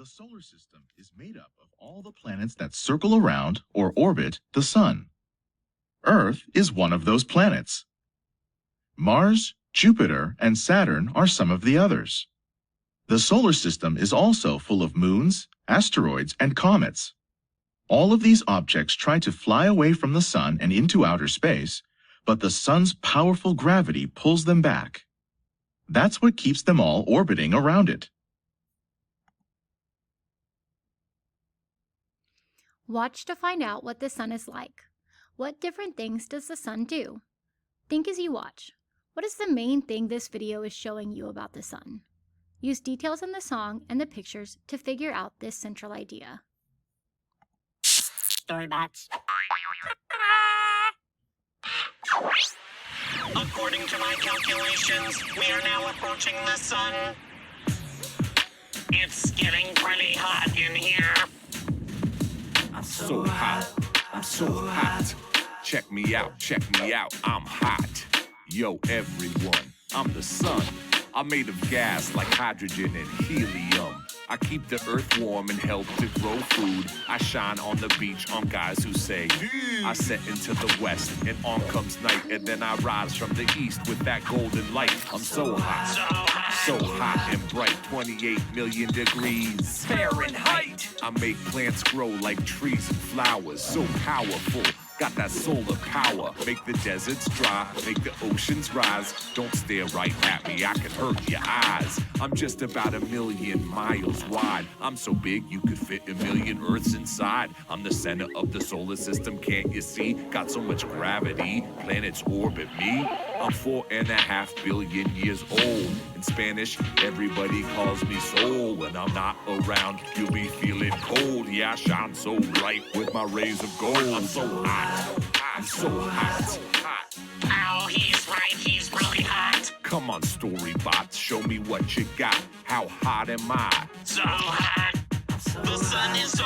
The solar system is made up of all the planets that circle around or orbit the Sun. Earth is one of those planets. Mars, Jupiter, and Saturn are some of the others. The solar system is also full of moons, asteroids, and comets. All of these objects try to fly away from the Sun and into outer space, but the Sun's powerful gravity pulls them back. That's what keeps them all orbiting around it. Watch to find out what the Sun is like. What different things does the Sun do? Think as you watch. What is the main thing this video is showing you about the Sun? Use details in the song and the pictures to figure out this central idea. Storybots. According to my calculations, we are now approaching the Sun. It's getting pretty hot in here. I'm so hot. Check me out, I'm hot. Yo, everyone, I'm the Sun. I'm made of gas like hydrogen and helium. I keep the earth warm and help to grow food. I shine on the beach on guys who say, I set into the west and on comes night. And then I rise from the east with that golden light. I'm so hot and bright, 28 million degrees Fahrenheit. I make plants grow like trees and flowers, so powerful. Got that solar power, make the deserts dry, make the oceans rise. Don't stare right at me, I can hurt your eyes. I'm just about 1 million miles wide. I'm so big you could fit 1 million Earths inside. I'm the center of the solar system, can't you see? Got so much gravity, planets orbit me. I'm 4.5 billion years old. In Spanish, everybody calls me Sol. When I'm not around, you'll be feeling cold. Yeah, I shine so bright with my rays of gold. I'm so hot. I'm so hot. Oh, he's right, he's really hot. Come on, Storybots, show me what you got. How hot am I? So hot. The Sun is